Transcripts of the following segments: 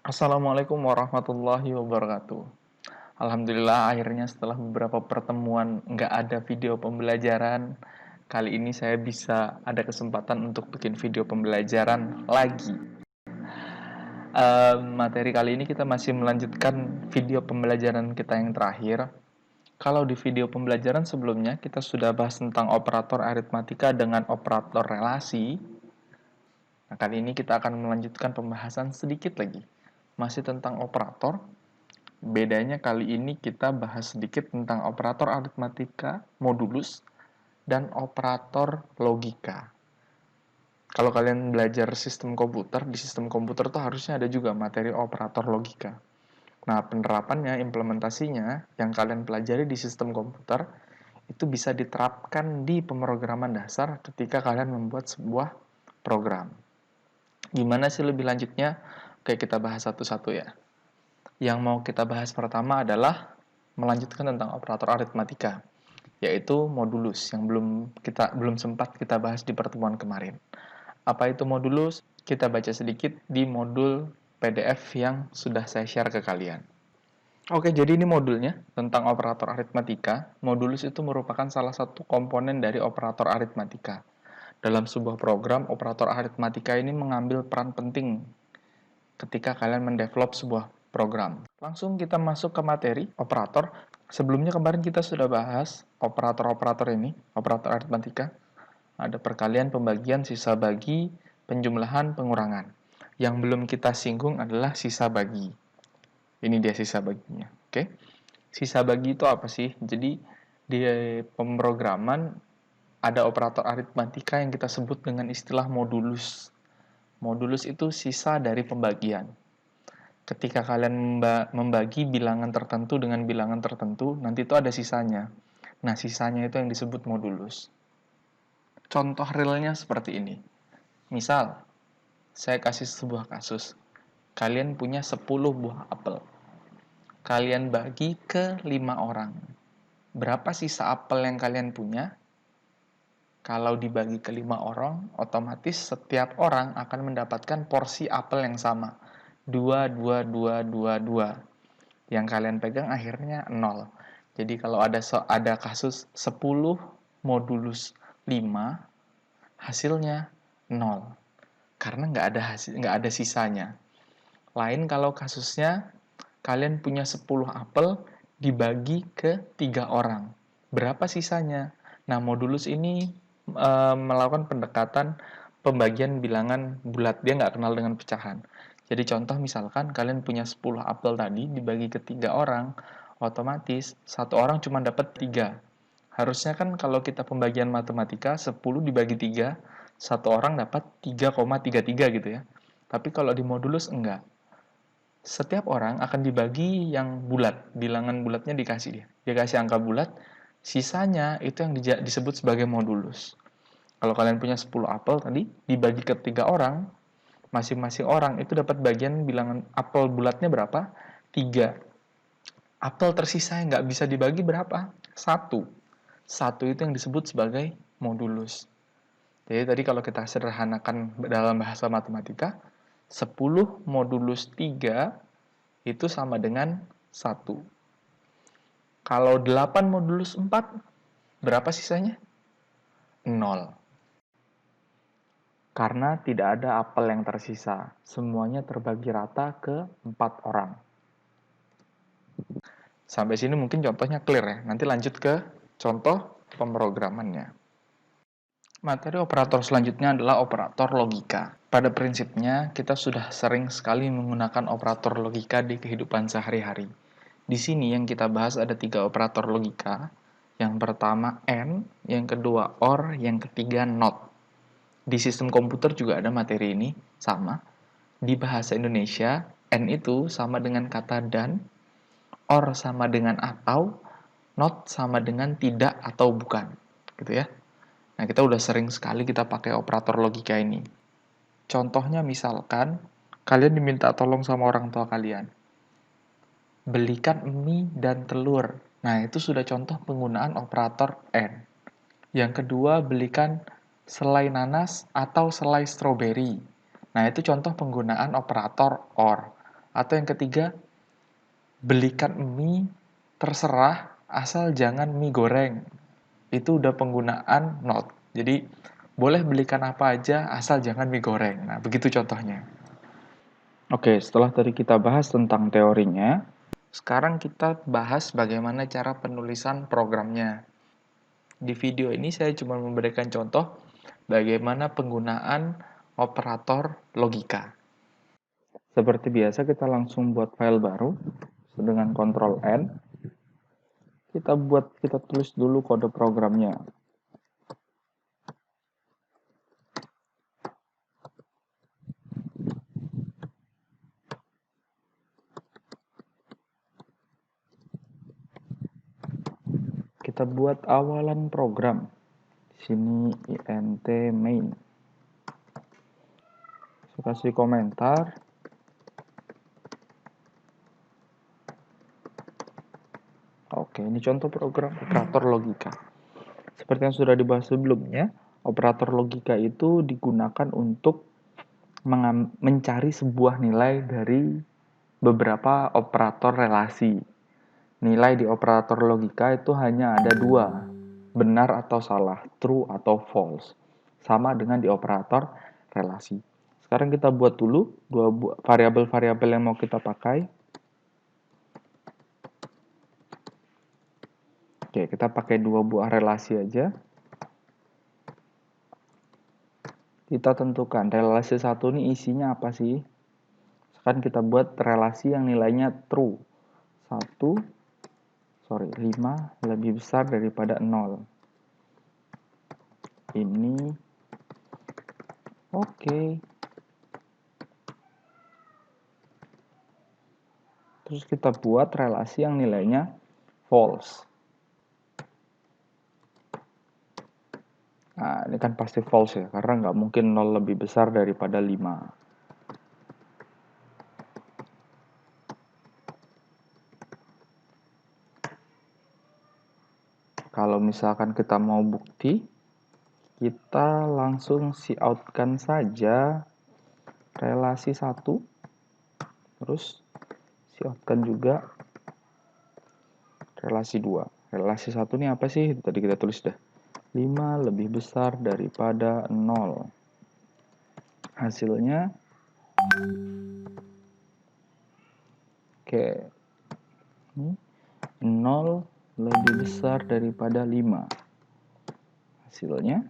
Assalamualaikum warahmatullahi wabarakatuh. Alhamdulillah akhirnya setelah beberapa pertemuan nggak ada video pembelajaran, kali ini saya bisa ada kesempatan untuk bikin video pembelajaran lagi. Materi kali ini kita masih melanjutkan video pembelajaran kita yang terakhir. Kalau di video pembelajaran sebelumnya kita sudah bahas tentang operator aritmatika dengan operator relasi. Nah, kali ini kita akan melanjutkan pembahasan sedikit lagi. Masih tentang operator. Bedanya kali ini kita bahas sedikit tentang operator aritmatika, modulus, dan operator logika. Kalau kalian belajar sistem komputer, di sistem komputer tuh harusnya ada juga materi operator logika. Nah, penerapannya, implementasinya, yang kalian pelajari di sistem komputer, itu bisa diterapkan di pemrograman dasar ketika kalian membuat sebuah program. Gimana sih lebih lanjutnya? Oke, kita bahas satu-satu ya. Yang mau kita bahas pertama adalah melanjutkan tentang operator aritmatika, yaitu modulus yang belum sempat kita bahas di pertemuan kemarin. Apa itu modulus? Kita baca sedikit di modul PDF yang sudah saya share ke kalian. Oke, jadi ini modulnya tentang operator aritmatika. Modulus itu merupakan salah satu komponen dari operator aritmatika. Dalam sebuah program, operator aritmatika ini mengambil peran penting ketika kalian mendevelop sebuah program. Langsung kita masuk ke materi operator. Sebelumnya kemarin kita sudah bahas operator-operator ini, operator aritmatika. Ada perkalian, pembagian, sisa bagi, penjumlahan, pengurangan. Yang belum kita singgung adalah sisa bagi. Ini dia sisa baginya. Oke. Sisa bagi itu apa sih? Jadi di pemrograman ada operator aritmatika yang kita sebut dengan istilah modulus. Modulus itu sisa dari pembagian. Ketika kalian membagi bilangan tertentu dengan bilangan tertentu, nanti itu ada sisanya. Nah, sisanya itu yang disebut modulus. Contoh realnya seperti ini. Misal, saya kasih sebuah kasus. Kalian punya 10 buah apel. Kalian bagi ke 5 orang. Berapa sisa apel yang kalian punya? Kalau dibagi ke 5 orang, otomatis setiap orang akan mendapatkan porsi apel yang sama. 2, 2, 2, 2, 2. Yang kalian pegang akhirnya 0. Jadi kalau ada kasus 10 modulus 5, hasilnya 0. Karena nggak ada sisanya. Lain kalau kasusnya kalian punya 10 apel dibagi ke 3 orang. Berapa sisanya? Nah, modulus ini melakukan pendekatan pembagian bilangan bulat. Dia nggak kenal dengan pecahan. Jadi contoh misalkan kalian punya 10 apel tadi dibagi ke 3 orang, otomatis satu orang cuma dapat 3. Harusnya kan kalau kita pembagian matematika 10 dibagi 3, satu orang dapat 3,33 gitu ya. Tapi kalau di modulus enggak. Setiap orang akan dibagi yang bulat, bilangan bulatnya dikasih dia. Dia kasih angka bulat, sisanya itu yang disebut sebagai modulus. Kalau kalian punya 10 apel tadi, dibagi ke 3 orang, masing-masing orang itu dapat bagian bilangan apel bulatnya berapa? 3. Apel tersisa yang nggak bisa dibagi berapa? 1. 1 itu yang disebut sebagai modulus. Jadi tadi kalau kita sederhanakan dalam bahasa matematika, 10 modulus 3 itu sama dengan 1. Kalau 8 modulus 4, berapa sisanya? 0. Karena tidak ada apel yang tersisa. Semuanya terbagi rata ke 4 orang. Sampai sini mungkin contohnya clear ya. Nanti lanjut ke contoh pemrogramannya. Materi operator selanjutnya adalah operator logika. Pada prinsipnya, kita sudah sering sekali menggunakan operator logika di kehidupan sehari-hari. Di sini yang kita bahas ada 3 operator logika. Yang pertama AND, yang kedua OR, yang ketiga NOT. Di sistem komputer juga ada materi ini, sama. Di bahasa Indonesia, AND itu sama dengan kata dan, OR sama dengan atau, NOT sama dengan tidak atau bukan. Gitu ya. Nah, kita udah sering sekali kita pakai operator logika ini. Contohnya misalkan, kalian diminta tolong sama orang tua kalian. Belikan mie dan telur. Nah, itu sudah contoh penggunaan operator AND. Yang kedua, belikan selai nanas atau selai stroberi. Nah, itu contoh penggunaan operator OR. Atau yang ketiga, belikan mie terserah asal jangan mie goreng. Itu udah penggunaan not. Jadi boleh belikan apa aja asal jangan mie goreng. Nah, begitu contohnya. Oke, setelah tadi kita bahas tentang teorinya, sekarang kita bahas bagaimana cara penulisan programnya. Di video ini saya cuma memberikan contoh bagaimana penggunaan operator logika. Seperti biasa kita langsung buat file baru dengan Ctrl N. Kita tulis dulu kode programnya. Kita buat awalan program. Di sini int main. Saya kasih komentar. Oke, ini contoh program operator logika. Seperti yang sudah dibahas sebelumnya, operator logika itu digunakan untuk mencari sebuah nilai dari beberapa operator relasi. Nilai di operator logika itu hanya ada dua, benar atau salah, true atau false. Sama dengan di operator relasi. Sekarang kita buat dulu dua variabel-variabel yang mau kita pakai. Oke, kita pakai dua buah relasi aja. Kita tentukan relasi satu ini isinya apa sih? Sekarang kita buat relasi yang nilainya true. 5 lebih besar daripada 0. Ini oke. Terus kita buat relasi yang nilainya false. Nah, ini kan pasti false ya, karena nggak mungkin 0 lebih besar daripada 5. Kalau misalkan kita mau bukti, kita langsung cout-kan saja relasi 1. Terus cout-kan juga relasi 2. Relasi 1 ini apa sih? Tadi kita tulis dah. 5 lebih besar daripada 0. Hasilnya oke. 0 lebih besar daripada 5. Hasilnya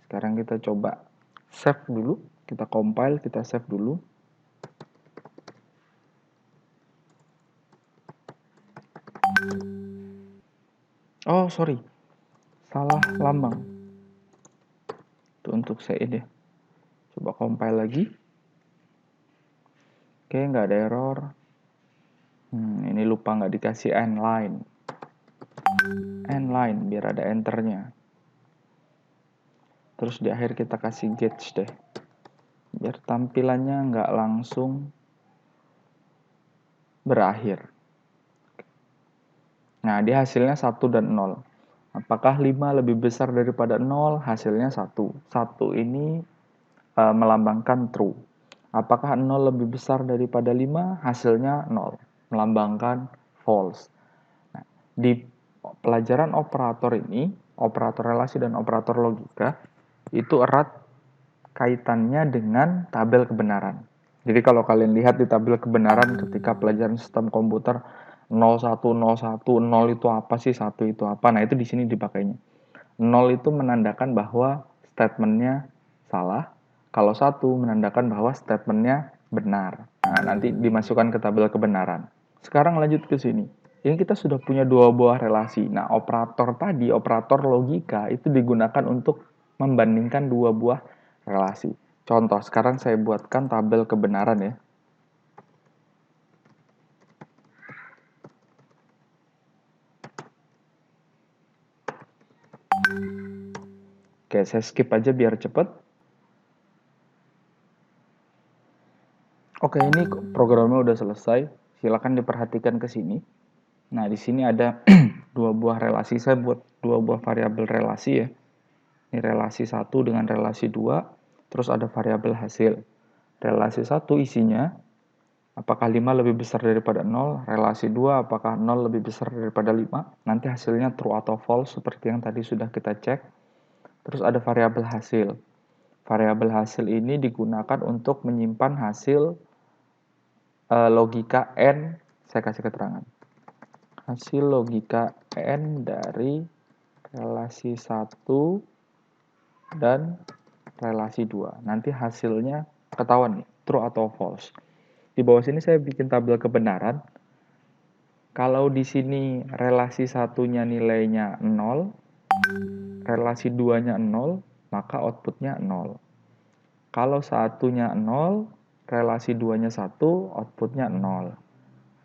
sekarang kita coba save dulu, kita compile, kita save dulu. Oh, sorry. Salah lambang. Itu untuk CED. Coba compile lagi. Oke, nggak ada error. Ini lupa nggak dikasih end line. End line, biar ada enternya. Terus di akhir kita kasih gauge deh. Biar tampilannya nggak langsung berakhir. Nah, di hasilnya 1 dan 0. Apakah 5 lebih besar daripada 0? Hasilnya 1. 1 ini melambangkan true. Apakah 0 lebih besar daripada 5? Hasilnya 0. Melambangkan false. Nah, di pelajaran operator ini, operator relasi dan operator logika, itu erat kaitannya dengan tabel kebenaran. Jadi kalau kalian lihat di tabel kebenaran ketika pelajaran sistem komputer 0101, 0 itu apa sih, 1 itu apa? Nah, itu di sini dipakainya. 0 itu menandakan bahwa statementnya salah. Kalau 1 menandakan bahwa statementnya benar. Nah, nanti dimasukkan ke tabel kebenaran. Sekarang lanjut ke sini. Ini kita sudah punya dua buah relasi. Nah, operator tadi, operator logika, itu digunakan untuk membandingkan dua buah relasi. Contoh, sekarang saya buatkan tabel kebenaran ya. Oke, saya skip aja biar cepet. Oke, ini programnya udah selesai. Silakan diperhatikan ke sini. Nah, di sini ada dua buah relasi. Saya buat dua buah variabel relasi ya. Ini relasi 1 dengan relasi 2. Terus ada variabel hasil. relasi 1 isinya, apakah 5 lebih besar daripada 0, relasi 2 apakah 0 lebih besar daripada 5, nanti hasilnya true atau false seperti yang tadi sudah kita cek. Terus ada variabel hasil. Variabel hasil ini digunakan untuk menyimpan hasil logika N, saya kasih keterangan. Hasil logika N dari relasi 1 dan relasi 2. Nanti hasilnya ketahuan nih, true atau false. Di bawah sini saya bikin tabel kebenaran. Kalau di sini relasi satunya nilainya 0, relasi 2-nya 0, maka outputnya 0. Kalau satunya 0, relasi 2-nya 1, outputnya 0.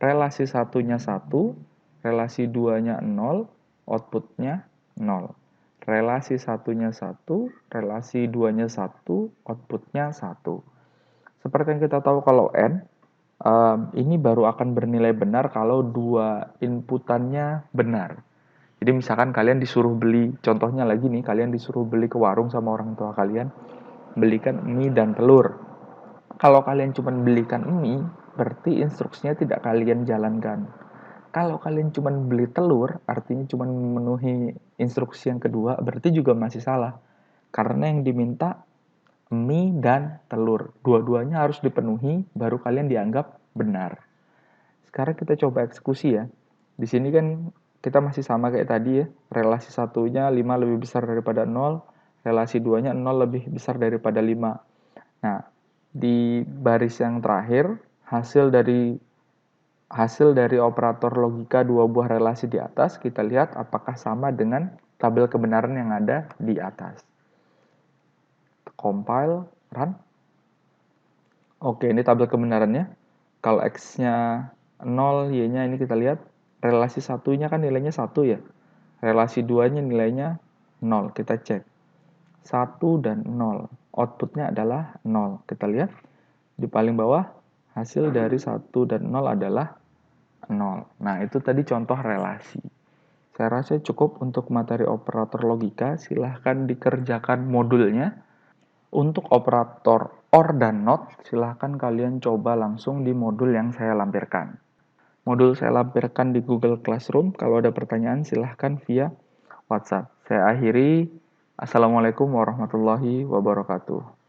Relasi satunya 1, relasi 2-nya 0, outputnya 0. Relasi satunya 1, relasi 2-nya 1, outputnya 1. Seperti yang kita tahu kalau N, ini baru akan bernilai benar kalau dua inputannya benar. Jadi misalkan kalian disuruh beli, contohnya lagi nih, kalian disuruh beli ke warung sama orang tua kalian, belikan mie dan telur. Kalau kalian cuma belikan mie, berarti instruksinya tidak kalian jalankan. Kalau kalian cuma beli telur, artinya cuma memenuhi instruksi yang kedua, berarti juga masih salah. Karena yang diminta mie dan telur. Dua-duanya harus dipenuhi, baru kalian dianggap benar. Sekarang kita coba eksekusi ya. Di sini kan kita masih sama kayak tadi ya. Relasi satunya 5 lebih besar daripada 0. Relasi 2-nya 0 lebih besar daripada 5. Nah, di baris yang terakhir, hasil dari operator logika dua buah relasi di atas, kita lihat apakah sama dengan tabel kebenaran yang ada di atas. Compile, run. Oke, ini tabel kebenarannya. Kalau X-nya 0, Y-nya ini kita lihat. Relasi satunya kan nilainya 1 ya. Relasi 2-nya nilainya 0. Kita cek. 1 dan 0. Outputnya adalah 0. Kita lihat. Di paling bawah, hasil dari 1 dan 0 adalah 0. Nah, itu tadi contoh relasi. Saya rasa cukup untuk materi operator logika. Silahkan dikerjakan modulnya. Untuk operator OR dan NOT, silahkan kalian coba langsung di modul yang saya lampirkan. Modul saya lampirkan di Google Classroom. Kalau ada pertanyaan, silahkan via WhatsApp. Saya akhiri. Assalamualaikum warahmatullahi wabarakatuh.